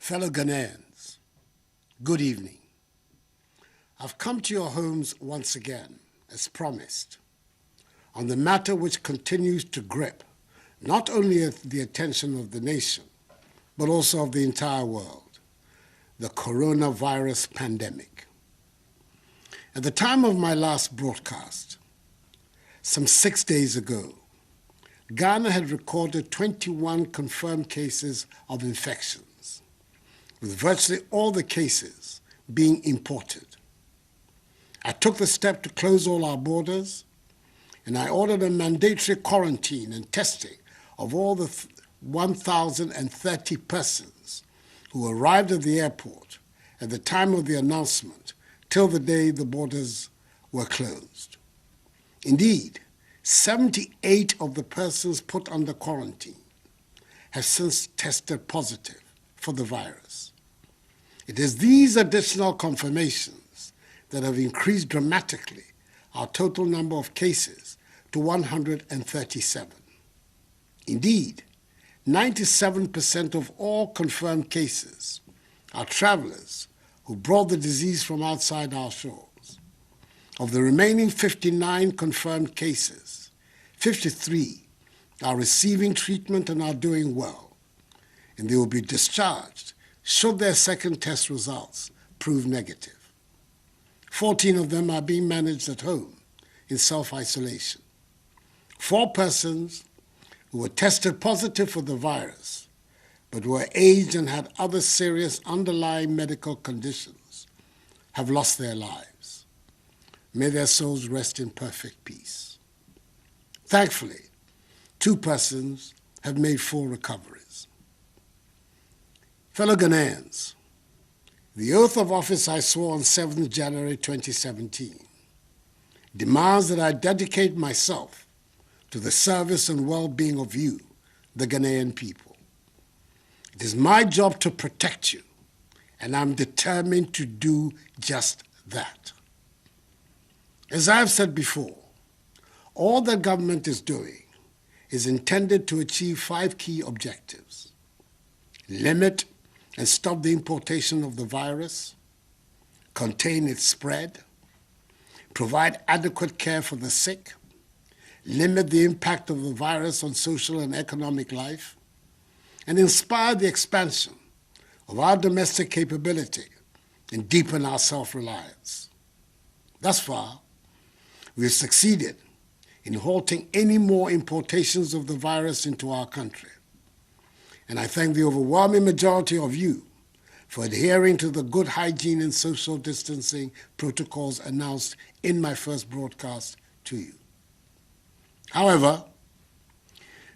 Fellow Ghanaians, good evening. I've come to your homes once again, as promised, on the matter which continues to grip not only the attention of the nation, but also of the entire world, the coronavirus pandemic. At the time of my last broadcast, some 6 days ago, Ghana had recorded 21 confirmed cases of infections, with virtually all the cases being imported. I took the step to close all our borders, and I ordered a mandatory quarantine and testing of all the 1,030 persons who arrived at the airport at the time of the announcement till the day the borders were closed. Indeed, 78 of the persons put under quarantine have since tested positive for the virus. It is these additional confirmations that have increased dramatically our total number of cases to 137. Indeed, 97% of all confirmed cases are travelers who brought the disease from outside our shores. Of the remaining 59 confirmed cases, 53 are receiving treatment and are doing well, and they will be discharged should their second test results prove negative. 14 of them are being managed at home in self-isolation. 4 persons who were tested positive for the virus but were aged and had other serious underlying medical conditions have lost their lives. May their souls rest in perfect peace. Thankfully, 2 persons have made full recoveries. Fellow Ghanaians, the oath of office I swore on 7th January 2017 demands that I dedicate myself to the service and well-being of you, the Ghanaian people. It is my job to protect you, and I'm determined to do just that. As I've said before, all the government is doing is intended to achieve 5 key objectives: limit and stop the importation of the virus, contain its spread, provide adequate care for the sick, limit the impact of the virus on social and economic life, and inspire the expansion of our domestic capability and deepen our self-reliance. Thus far, we have succeeded in halting any more importations of the virus into our country. And I thank the overwhelming majority of you for adhering to the good hygiene and social distancing protocols announced in my first broadcast to you. However,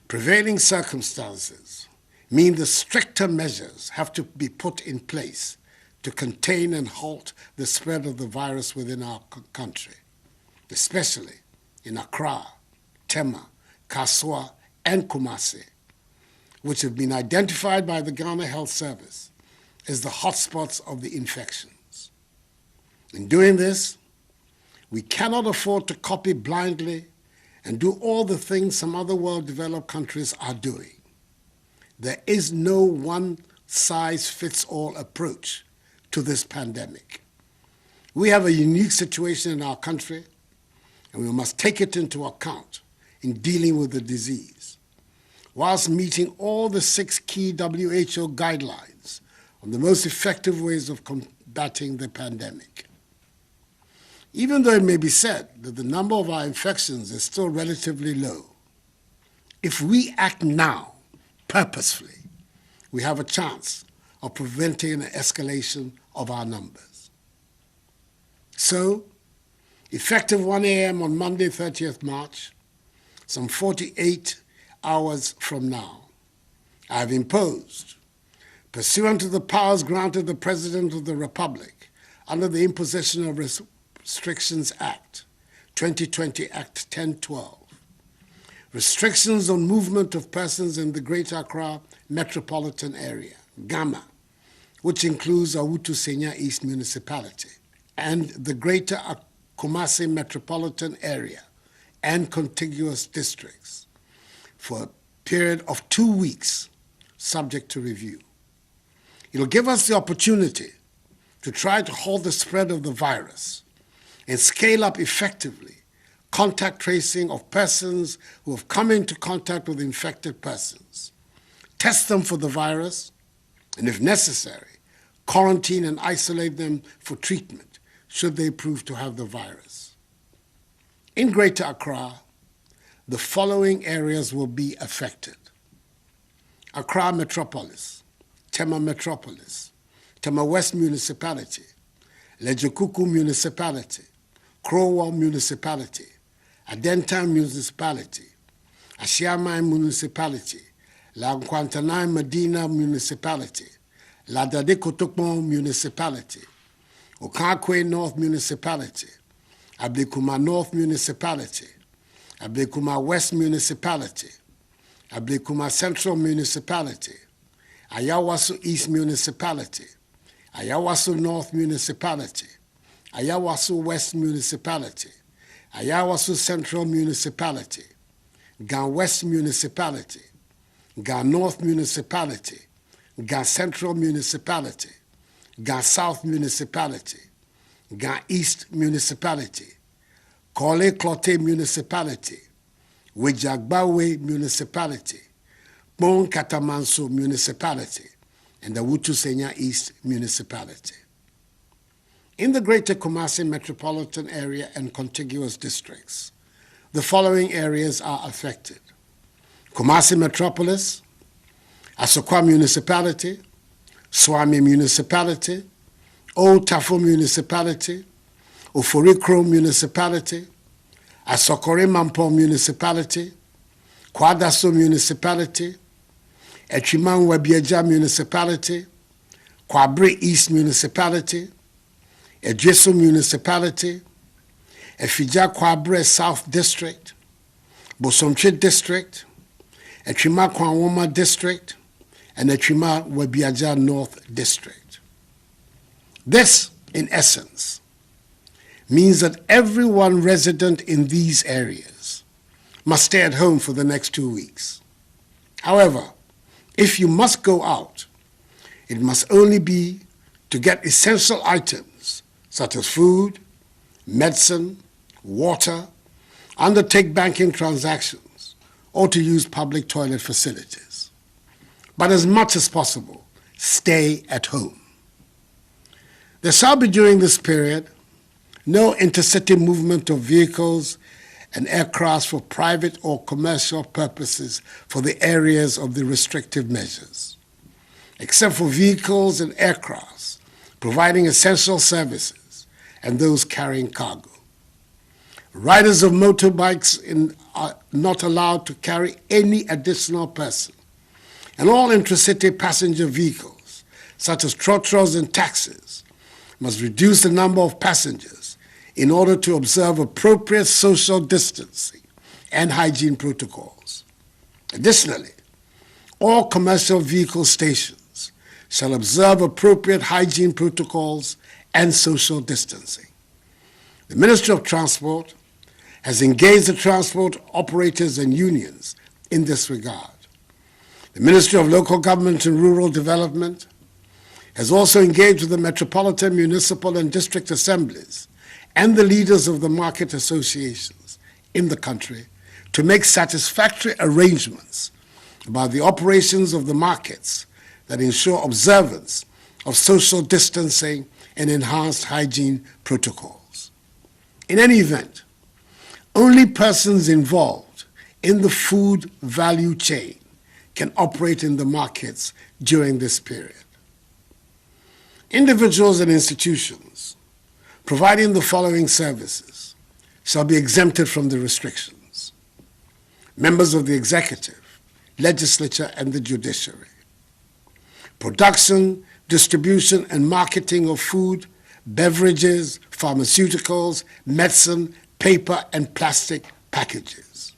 prevailing circumstances mean the stricter measures have to be put in place to contain and halt the spread of the virus within our country, especially in Accra, Tema, Kaswa, and Kumasi, which have been identified by the Ghana Health Service as the hotspots of the infections. In doing this, we cannot afford to copy blindly and do all the things some other well-developed countries are doing. There is no one-size-fits-all approach to this pandemic. We have a unique situation in our country, and we must take it into account in dealing with the disease, whilst meeting all the 6 key WHO guidelines on the most effective ways of combating the pandemic. Even though it may be said that the number of our infections is still relatively low, if we act now, purposefully, we have a chance of preventing an escalation of our numbers. So, effective 1 a.m. on Monday, 30th March, some 48 hours from now, I have imposed, pursuant to the powers granted the President of the Republic under the Imposition of Restrictions Act, 2020 Act 1012, restrictions on movement of persons in the Greater Accra metropolitan area, GAMA, which includes Awutu Senya East Municipality, and the Greater Kumasi metropolitan area and contiguous districts for a period of 2 weeks, subject to review. It'll give us the opportunity to try to halt the spread of the virus and scale up effectively contact tracing of persons who have come into contact with infected persons, test them for the virus, and if necessary, quarantine and isolate them for treatment should they prove to have the virus. In Greater Accra, the following areas will be affected: Accra Metropolis, Tema Metropolis, Tema West Municipality, Lejekuku Municipality, Crowell Municipality, Adentan Municipality, Ashiamai Municipality, La Nkwantanai Medina Municipality, La Dade Kotokpon Municipality, Okakwe North Municipality, Ablekuma North Municipality, Ablekuma West Municipality, Ablekuma Central Municipality, Ayawaso East Municipality, Ayawaso North Municipality, Ayawaso West Municipality, Ayawaso Central Municipality, Gan West Municipality, Gan North Municipality, Gan Central Municipality, Gan South Municipality, Gan East Municipality, Kole Klote Municipality, Wejagbawe Municipality, Bon Katamanso Municipality, and the Wutusenya East Municipality. In the Greater Kumasi metropolitan area and contiguous districts, the following areas are affected: Kumasi Metropolis, Asokwa Municipality, Swami Municipality, Old Tafo Municipality, Oforikro Municipality, Asokore Mampo Municipality, Kwadaso Municipality, Echiman Webieja Municipality, Kwabre East Municipality, Ejeso Municipality, Efija Kwabre South District, Bosomche District, Echima Kwanwoma District, and Echima Webiaja North District. This, in essence, means that everyone resident in these areas must stay at home for the next 2 weeks. However, if you must go out, it must only be to get essential items such as food, medicine, water, undertake banking transactions, or to use public toilet facilities. But as much as possible, stay at home. There shall be during this period no intercity movement of vehicles and aircraft for private or commercial purposes for the areas of the restrictive measures, except for vehicles and aircrafts providing essential services and those carrying cargo. Riders of motorbikes are not allowed to carry any additional person, and all intracity passenger vehicles, such as trotros and taxis, must reduce the number of passengers in order to observe appropriate social distancing and hygiene protocols. Additionally, all commercial vehicle stations shall observe appropriate hygiene protocols and social distancing. The Ministry of Transport has engaged the transport operators and unions in this regard. The Ministry of Local Government and Rural Development has also engaged with the metropolitan, municipal, and district assemblies and the leaders of the market associations in the country to make satisfactory arrangements about the operations of the markets that ensure observance of social distancing and enhanced hygiene protocols. In any event, only persons involved in the food value chain can operate in the markets during this period. Individuals and institutions providing the following services shall be exempted from the restrictions: members of the executive, legislature, and the judiciary. Production, distribution, and marketing of food, beverages, pharmaceuticals, medicine, paper, and plastic packages.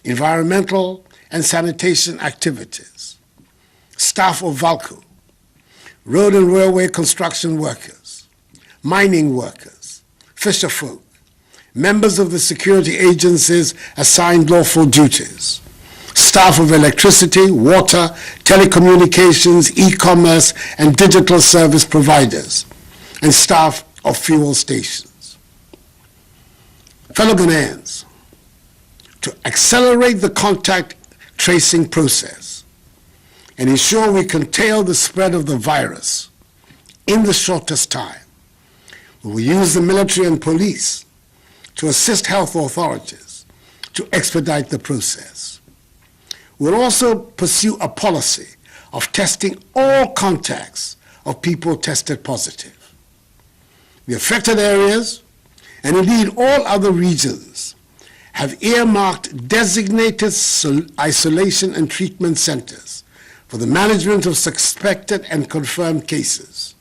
Environmental and sanitation activities. Staff of VALCO, road and railway construction workers, mining workers, fisherfolk, members of the security agencies assigned lawful duties, staff of electricity, water, telecommunications, e-commerce, and digital service providers, and staff of fuel stations. Fellow Ghanaians, to accelerate the contact tracing process and ensure we contain the spread of the virus in the shortest time, we will use the military and police to assist health authorities to expedite the process. We'll also pursue a policy of testing all contacts of people tested positive. The affected areas, and indeed all other regions, have earmarked designated isolation and treatment centers for the management of suspected and confirmed cases,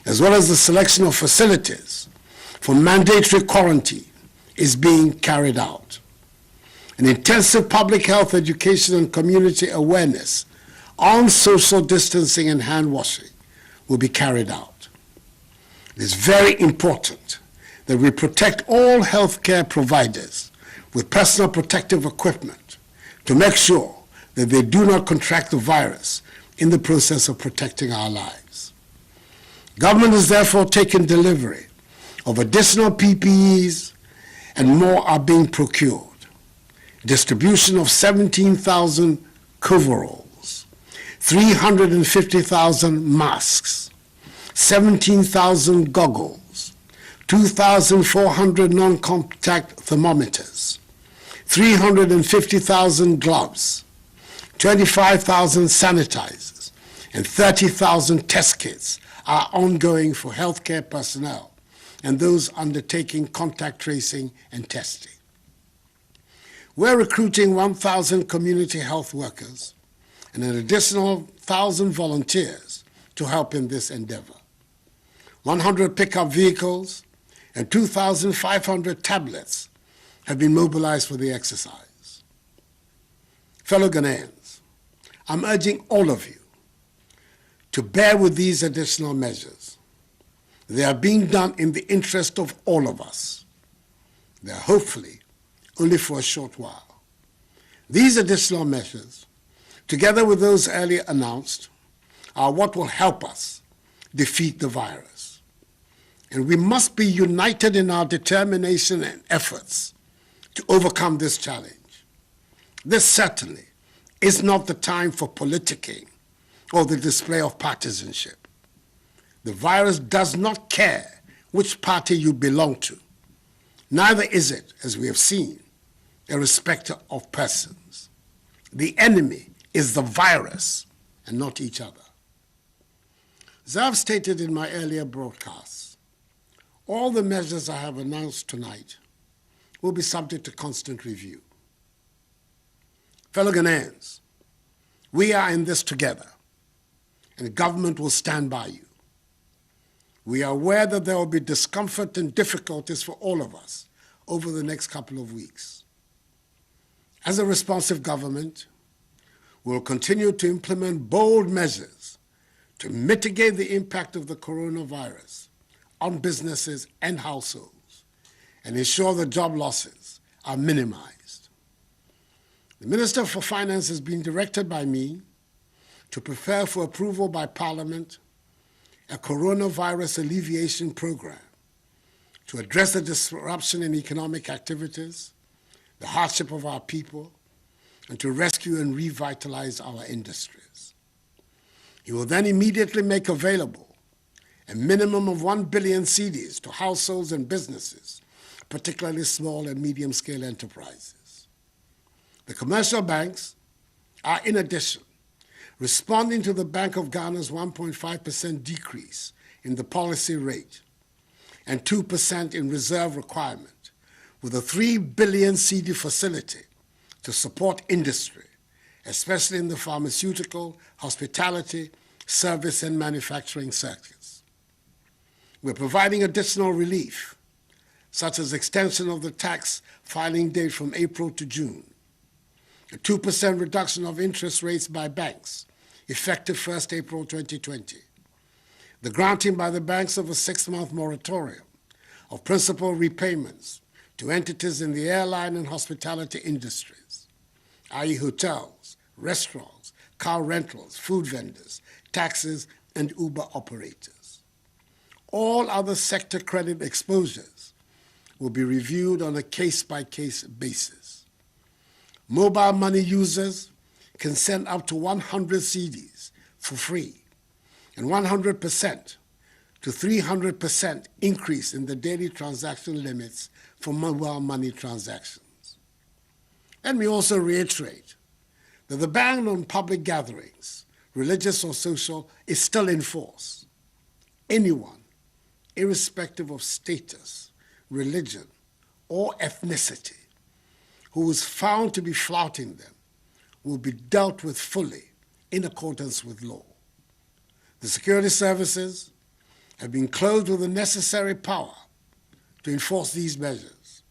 as well as the selection of facilities for mandatory quarantine is being carried out. An intensive public health education and community awareness on social distancing and hand washing will be carried out. It is very important that we protect all healthcare providers with personal protective equipment to make sure that they do not contract the virus in the process of protecting our lives. Government has therefore taken delivery of additional PPEs and more are being procured. Distribution of 17,000 coveralls, 350,000 masks, 17,000 goggles, 2,400 non-contact thermometers, 350,000 gloves, 25,000 sanitizers, and 30,000 test kits are ongoing for healthcare personnel and those undertaking contact tracing and testing. We're recruiting 1,000 community health workers and an additional 1,000 volunteers to help in this endeavor. 100 pickup vehicles and 2,500 tablets have been mobilized for the exercise. Fellow Ghanaians, I'm urging all of you to bear with these additional measures. They are being done in the interest of all of us. They are hopefully only for a short while. These additional measures, together with those earlier announced, are what will help us defeat the virus. And we must be united in our determination and efforts to overcome this challenge. This certainly is not the time for politicking or the display of partisanship. The virus does not care which party you belong to. Neither is it, as we have seen, a respecter of persons. The enemy is the virus and not each other. As I've stated in my earlier broadcasts, all the measures I have announced tonight will be subject to constant review. Fellow Ghanaians, we are in this together, and the government will stand by you. We are aware that there will be discomfort and difficulties for all of us over the next couple of weeks. As a responsive government, we will continue to implement bold measures to mitigate the impact of the coronavirus on businesses and households and ensure that job losses are minimized. The Minister for Finance has been directed by me to prepare for approval by Parliament a coronavirus alleviation program to address the disruption in economic activities, the hardship of our people, and to rescue and revitalize our industries. He will then immediately make available a minimum of 1 billion cedis to households and businesses, particularly small and medium-scale enterprises. The commercial banks are, in addition, responding to the Bank of Ghana's 1.5% decrease in the policy rate and 2% in reserve requirement, with a 3 billion CD facility to support industry, especially in the pharmaceutical, hospitality, service, and manufacturing sectors. We're providing additional relief, such as extension of the tax filing date from April to June, a 2% reduction of interest rates by banks, effective 1st April 2020, the granting by the banks of a 6-month moratorium of principal repayments to entities in the airline and hospitality industries, i.e. hotels, restaurants, car rentals, food vendors, taxis, and Uber operators. All other sector credit exposures will be reviewed on a case-by-case basis. Mobile money users can send up to 100 cedis for free, and 100% to 300% increase in the daily transaction limits for mobile money transactions. Let me also reiterate that the ban on public gatherings, religious or social, is still in force. Anyone, irrespective of status, religion, or ethnicity, who is found to be flouting them will be dealt with fully in accordance with law. The security services have been clothed with the necessary power to enforce these measures,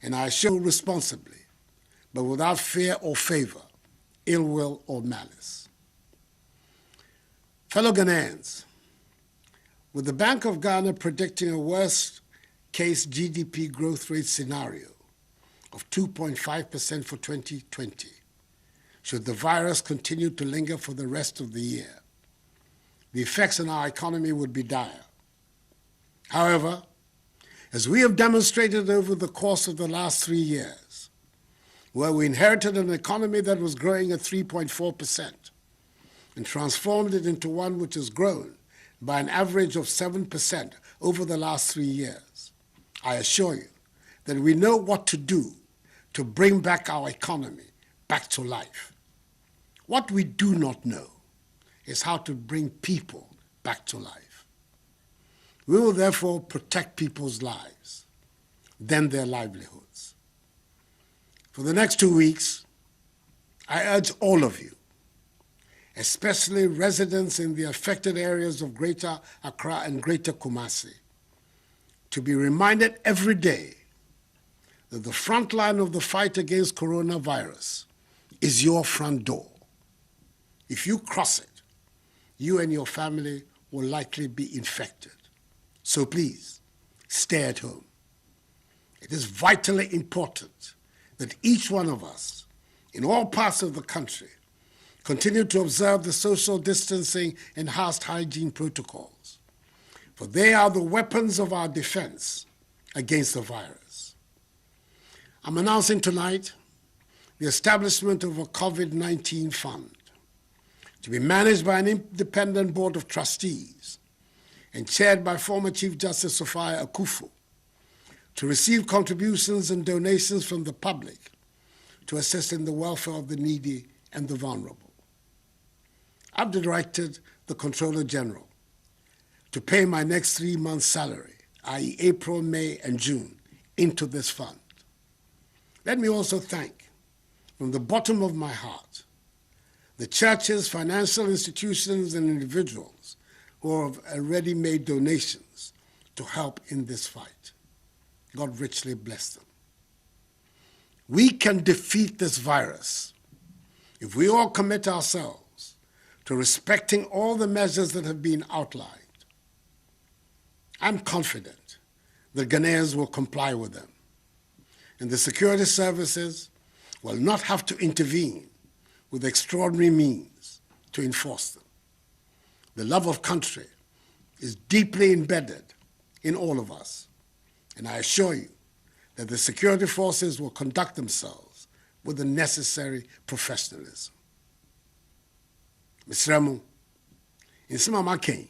and I assure responsibly, but without fear or favor, ill will or malice. Fellow Ghanaians, with the Bank of Ghana predicting a worst-case GDP growth rate scenario of 2.5% for 2020, should the virus continue to linger for the rest of the year, the effects on our economy would be dire. However, as we have demonstrated over the course of the last 3 years, where we inherited an economy that was growing at 3.4% and transformed it into one which has grown by an average of 7% over the last 3 years, I assure you that we know what to do to bring back our economy back to life. What we do not know is how to bring people back to life. We will therefore protect people's lives, then their livelihoods. For the next 2 weeks, I urge all of you, especially residents in the affected areas of Greater Accra and Greater Kumasi, to be reminded every day that the front line of the fight against coronavirus is your front door. If you cross it, you and your family will likely be infected. So please, stay at home. It is vitally important that each one of us, in all parts of the country, continue to observe the social distancing and enhanced hygiene protocols, for they are the weapons of our defense against the virus. I'm announcing tonight the establishment of a COVID-19 fund to be managed by an independent board of trustees and chaired by former Chief Justice Sophia Akufo, to receive contributions and donations from the public to assist in the welfare of the needy and the vulnerable. I've directed the Controller General to pay my next 3 months' salary, i.e. April, May, and June, into this fund. Let me also thank, from the bottom of my heart, the churches, financial institutions, and individuals who have already made donations to help in this fight. God richly bless them. We can defeat this virus if we all commit ourselves to respecting all the measures that have been outlined. I'm confident that Ghanaians will comply with them, and the security services will not have to intervene with extraordinary means to enforce them. The love of country is deeply embedded in all of us, and I assure you that the security forces will conduct themselves with the necessary professionalism. Mr. Ramo, in some of my cane,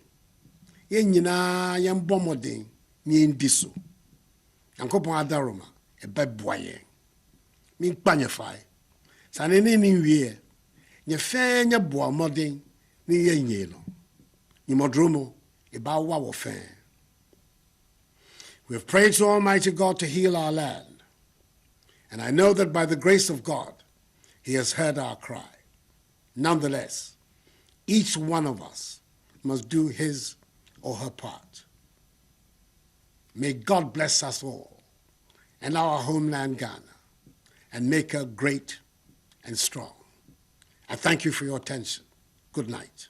yen yina yen bomodin ni ndiso. Yankopon adaroma e beboyen. Min panyefai. Sanene ni wie. Nye fe nye boa modin ni yen yeno. Ni modromo e ba wa wo fe. We have prayed to Almighty God to heal our land, and I know that by the grace of God, He has heard our cry. Nonetheless, each one of us must do his or her part. May God bless us all and our homeland Ghana, and make her great and strong. I thank you for your attention. Good night.